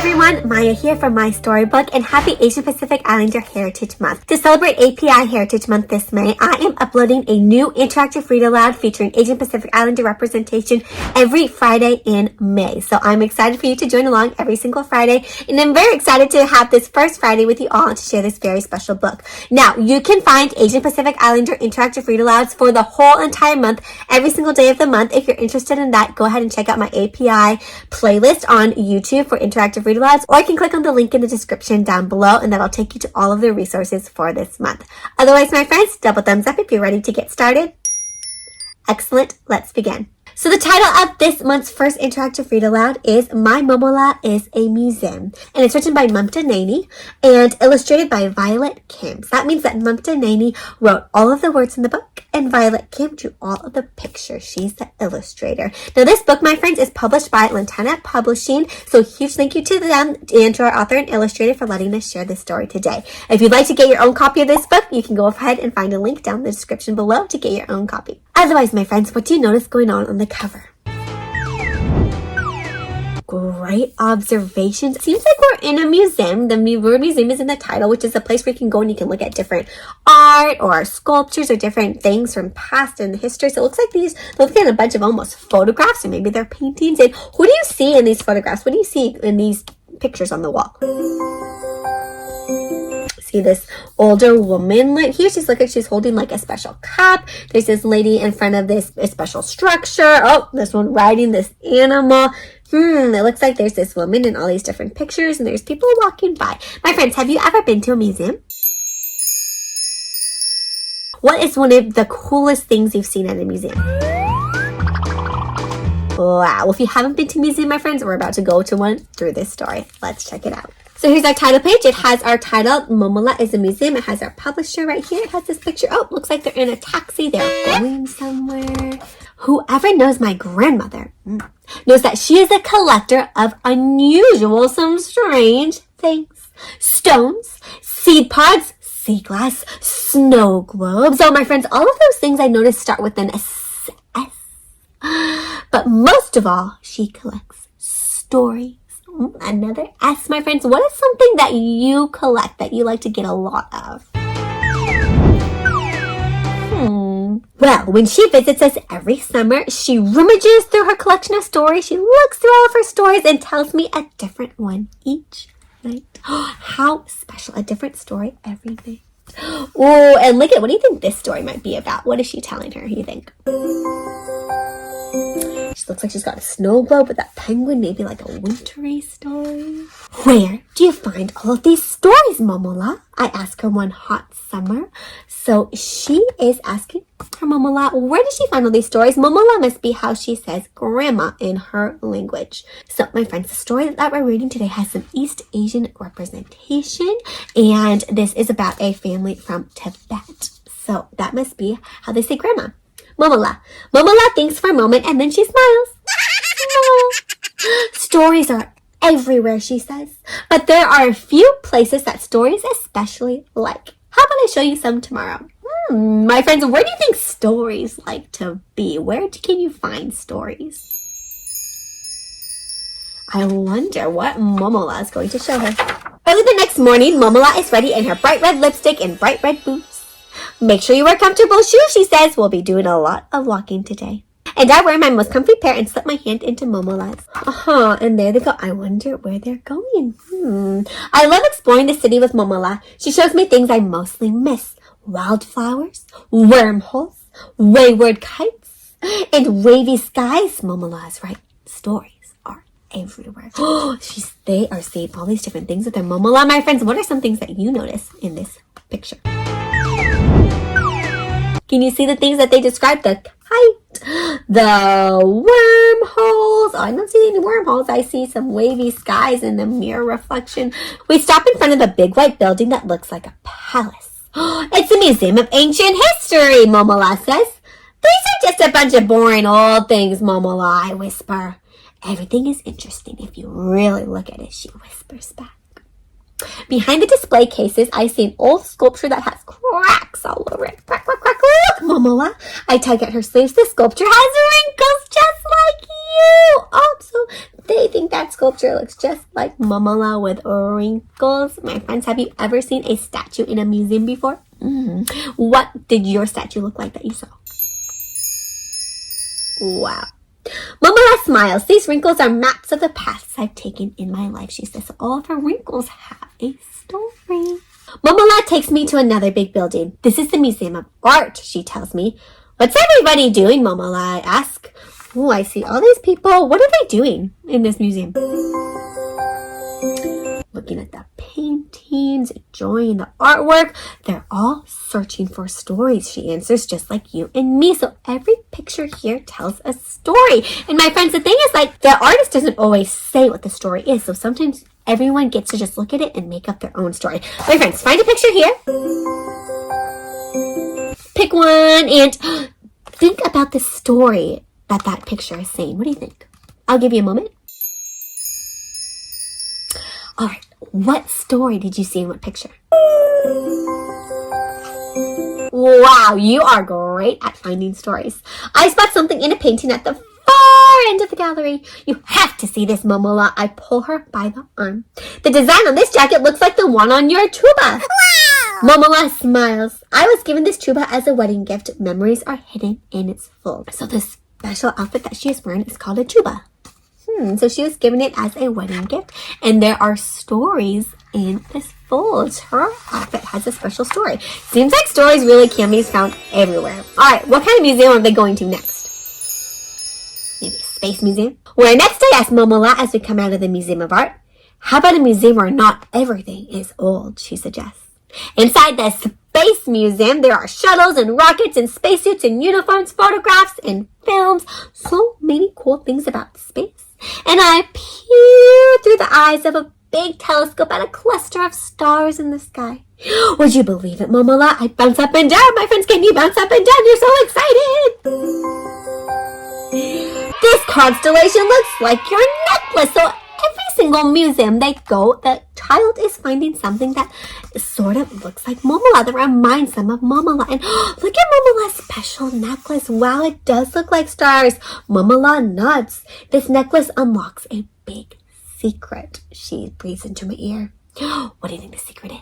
everyone, Maya here from MaiStoryBook, and happy Asian Pacific Islander Heritage Month. To celebrate API Heritage Month this May, I am uploading a new interactive read aloud featuring Asian Pacific Islander representation every Friday in May. So I'm excited for you to join along every single Friday, and I'm very excited to have this first Friday with you all and to share this very special book. Now, you can find Asian Pacific Islander interactive read alouds for the whole entire month, every single day of the month. If you're interested in that, go ahead and check out my API playlist on YouTube for interactive read alouds, or you can click on the link in the description down below, and that'll take you to all of the resources for this month. Otherwise, my friends, double thumbs up if you're ready to get started. Excellent, let's begin. So the title of this month's first interactive read aloud is My Momo-la is a Museum, and it's written by Mamta Nainy and illustrated by Violet Kim. So that means that Mamta Nainy wrote all of the words in the book, and Violet Kim drew all of the pictures. She's the illustrator. Now this book, my friends, is published by Lantana Publishing, so a huge thank you to them and to our author and illustrator for letting us share this story today. If you'd like to get your own copy of this book, you can go ahead and find a link down in the description below to get your own copy. Otherwise, my friends, what do you notice going on the cover? Great observation. Seems like we're in a museum. The word museum is in the title, which is a place where you can go and you can look at different art or sculptures or different things from past and history. So it looks like they're looking at a bunch of almost photographs, or maybe they're paintings. And who do you see in these photographs? What do you see in these pictures on the wall? See this older woman right here. She's holding like a special cup. There's this lady in front of this special structure. Oh, this one riding this animal. It looks like there's this woman in all these different pictures, and there's people walking by. My friends, have you ever been to a museum? What is one of the coolest things you've seen at a museum? Wow. Well, if you haven't been to a museum, my friends, we're about to go to one through this story. Let's check it out. So here's our title page. It has our title, Momo-la is a Museum. It has our publisher right here. It has this picture. Oh, looks like they're in a taxi. They're going somewhere. Whoever knows my grandmother knows that she is a collector of unusual, some strange things. Stones, seed pods, sea glass, snow globes. Oh, my friends, all of those things I noticed start with an S. But most of all, she collects stories. Another S, my friends. What is something that you collect that you like to get a lot of? Well, when she visits us every summer, she rummages through her collection of stories. She looks through all of her stories and tells me a different one each night. How special. A different story every night. Oh, and look at, what do you think this story might be about? What is she telling her, you think? She looks like she's got a snow globe with that penguin, maybe like a wintry story. Where do you find all of these stories, Momo-la? I ask her one hot summer. So she is asking her Momo-la, where does she find all these stories? Momo-la must be how she says grandma in her language. So my friends, the story that we're reading today has some East Asian representation, and this is about a family from Tibet. So that must be how they say grandma. Momo-la. Momo-la thinks for a moment and then she smiles. Stories are everywhere, she says. But there are a few places that stories especially like. How about I show you some tomorrow? My friends, where do you think stories like to be? Where can you find stories? I wonder what Momo-la is going to show her. Early the next morning, Momo-la is ready in her bright red lipstick and bright red boots. Make sure you wear comfortable shoes, she says. We'll be doing a lot of walking today. And I wear my most comfy pair and slip my hand into Momo-la's. And there they go. I wonder where they're going. I love exploring the city with Momo-la. She shows me things I mostly miss. Wildflowers, wormholes, wayward kites, and wavy skies. Momo-la is right. Stories are everywhere. They are seeing all these different things with their Momo-la. My friends, what are some things that you notice in this picture? Can you see the things that they described? The kite, the wormholes. Oh, I don't see any wormholes. I see some wavy skies and the mirror reflection. We stop in front of a big white building that looks like a palace. It's a museum of ancient history, Momo-la says. These are just a bunch of boring old things, Momo-la, I whisper. Everything is interesting if you really look at it, she whispers back. Behind the display cases, I see an old sculpture that has cracks all over it. Crack, crack, crack. Look, Momo-la. I tug at her sleeves. The sculpture has wrinkles just like you. Oh, so they think that's sculpture looks just like Momo-la with wrinkles. My friends, have you ever seen a statue in a museum before? What did your statue look like that you saw? Wow. Momo-la smiles. These wrinkles are maps of the paths I've taken in my life, she says. All of her wrinkles have a story. Momo-la takes me to another big building. This is the Museum of Art, she tells me. What's everybody doing, Momo-la? I ask. Oh, I see all these people. What are they doing in this museum? Looking at the paintings, enjoying the artwork. They're all searching for stories, she answers, just like you and me. So every picture here tells a story. And my friends, the thing is, like, the artist doesn't always say what the story is. So sometimes everyone gets to just look at it and make up their own story. My friends, find a picture here. Pick one and think about the story that picture is saying. What do you think? I'll give you a moment. All right, what story did you see in what picture? Wow, you are great at finding stories. I spot something in a painting at the far end of the gallery. You have to see this, Momo-la. I pull her by the arm. The design on this jacket looks like the one on your tuba. Wow! Momo-la smiles. I was given this tuba as a wedding gift. Memories are hidden in its fold. So the special outfit that she is wearing is called a tuba. So she was given it as a wedding gift, and there are stories in this fold. Her outfit has a special story. Seems like stories really can be found everywhere. All right, what kind of museum are they going to next? Maybe a space museum? Where next, I ask Momo-la as we come out of the Museum of Art. How about a museum where not everything is old, she suggests. Inside the Space Museum, there are shuttles and rockets and spacesuits and uniforms, photographs and films. So many cool things about space. And I peer through the eyes of a big telescope at a cluster of stars in the sky. Would you believe it, Momo-la? I bounce up and down. My friends, can you bounce up and down? You're so excited. This constellation looks like your necklace. So every single museum they go, the child is finding something that sort of looks like Momo-la, that reminds them of Momo-la. And look at Momo-la's special necklace. Wow, it does look like stars. Momo-la nods. This necklace unlocks a big secret. She breathes into my ear. What do you think the secret is?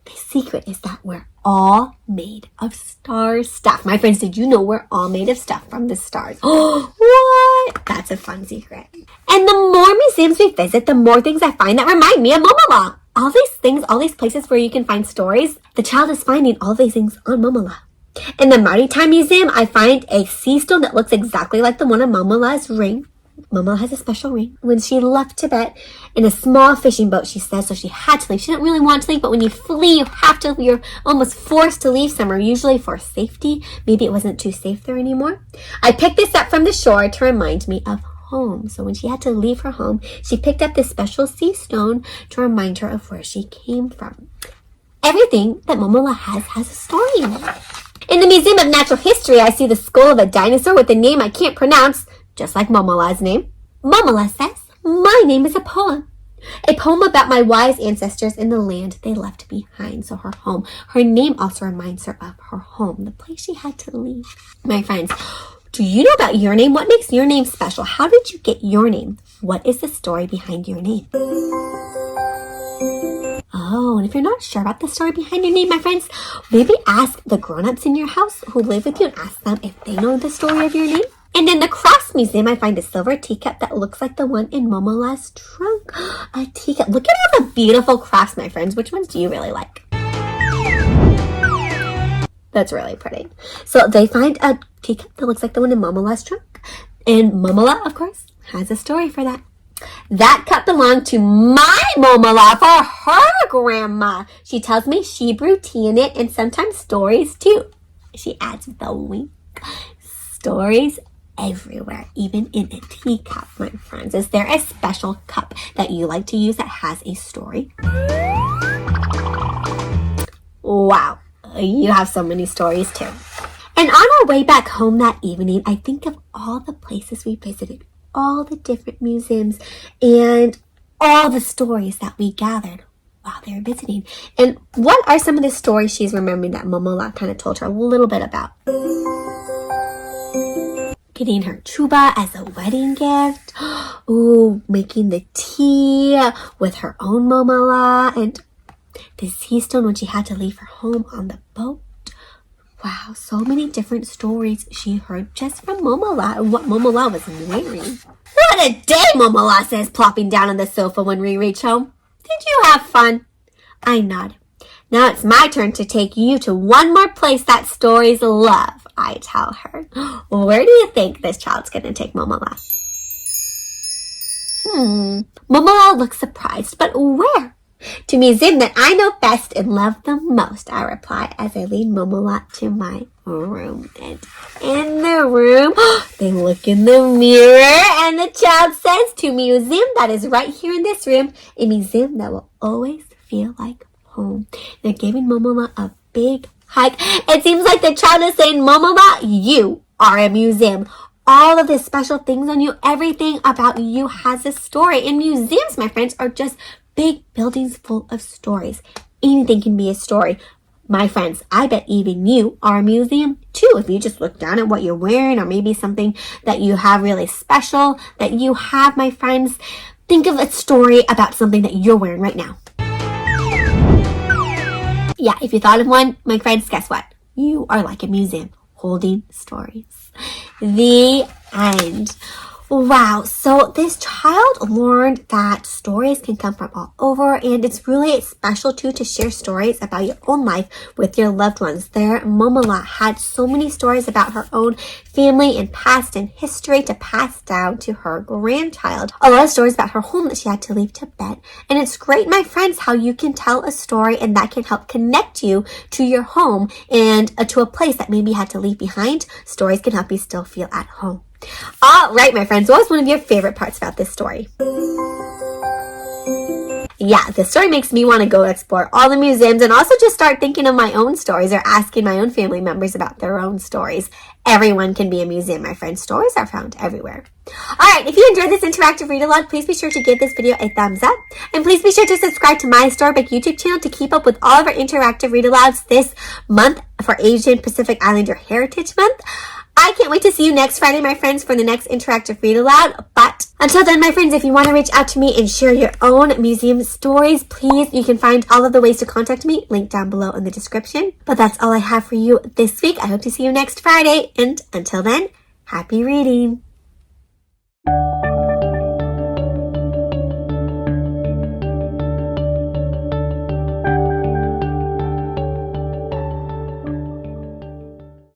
The secret is that we're all made of star stuff. My friends, did you know we're all made of stuff from the stars? What? That's a fun secret. And the more museums we visit, the more things I find that remind me of Momo-la. All these things, all these places where you can find stories, the child is finding all these things on Momo-la. In the Maritime Museum, I find a sea stone that looks exactly like the one on Momo-la's ring. Momo-la has a special ring. When she left Tibet in a small fishing boat, she says, so she had to leave. She didn't really want to leave, but when you flee, you're almost forced to leave somewhere, usually for safety. Maybe it wasn't too safe there anymore. I picked this up from the shore to remind me of home. So when she had to leave her home, she picked up this special sea stone to remind her of where she came from. Everything that Momo-la has a story in it. In the Museum of Natural History, I see the skull of a dinosaur with a name I can't pronounce, just like Momo-la's name. Momo-la says, my name is a poem. A poem about my wise ancestors in the land they left behind. So her home. Her name also reminds her of her home, the place she had to leave. My friends, do you know about your name? What makes your name special? How did you get your name? What is the story behind your name? Oh, and if you're not sure about the story behind your name, my friends, maybe ask the grown-ups in your house who live with you and ask them if they know the story of your name. And in the Crafts Museum, I find a silver teacup that looks like the one in Momo-la's trunk. A teacup. Look at all the beautiful crafts, my friends. Which ones do you really like? That's really pretty. So they find a teacup that looks like the one in Momo-la's trunk. And Momo-la, of course, has a story for that. That cup belonged to my Momo-la for her grandma. She tells me she brewed tea in it and sometimes stories too. She adds with a wink. Stories everywhere, even in a teacup, my friends. Is there a special cup that you like to use that has a story? Wow, you have so many stories too. And on our way back home that evening, I think of all the places we visited, all the different museums, and all the stories that we gathered while they were visiting. And what are some of the stories she's remembering that Momo-la kind of told her a little bit about? getting her tuba as a wedding gift. Ooh, making the tea with her own Momo-la, and the sea stone when she had to leave her home on the boat. Wow, so many different stories she heard just from Momo-la and what Momo-la was wearing. What a day, Momo-la says, plopping down on the sofa when we reach home. Did you have fun? I nod. Now it's my turn to take you to one more place that stories love, I tell her. Where do you think this child's going to take Momo-la? Momo-la looks surprised, but where? To museum that I know best and love the most, I reply as I lead Momo-la to my room. And in the room, they look in the mirror and the child says, to museum that is right here in this room, a museum that will always feel like home. They're giving Momo-la a big hug. It seems like the child is saying, Momo-la, you are a museum. All of the special things on you, everything about you has a story. And museums, my friends, are just big buildings full of stories. Anything can be a story. My friends, I bet even you are a museum too. If you just look down at what you're wearing, or maybe something that you have really special that you have, my friends, think of a story about something that you're wearing right now. Yeah, if you thought of one, my friends, guess what? You are like a museum holding stories. The end. Wow, so this child learned that stories can come from all over, and it's really special too to share stories about your own life with your loved ones. Their Momo-la had so many stories about her own family and past and history to pass down to her grandchild. A lot of stories about her home that she had to leave Tibet. And it's great, my friends, how you can tell a story and that can help connect you to your home and to a place that maybe you had to leave behind. Stories can help you still feel at home. All right, my friends, what was one of your favorite parts about this story? Yeah, this story makes me want to go explore all the museums and also just start thinking of my own stories or asking my own family members about their own stories. Everyone can be a museum, my friends. Stories are found everywhere. All right, if you enjoyed this interactive read-along, please be sure to give this video a thumbs up. And please be sure to subscribe to MaiStoryBook YouTube channel to keep up with all of our interactive read-alongs this month for Asian Pacific Islander Heritage Month. I can't wait to see you next Friday, my friends, for the next interactive read aloud. But until then, my friends, if you want to reach out to me and share your own museum stories, please, you can find all of the ways to contact me linked down below in the description. But that's all I have for you this week. I hope to see you next Friday. And until then, happy reading.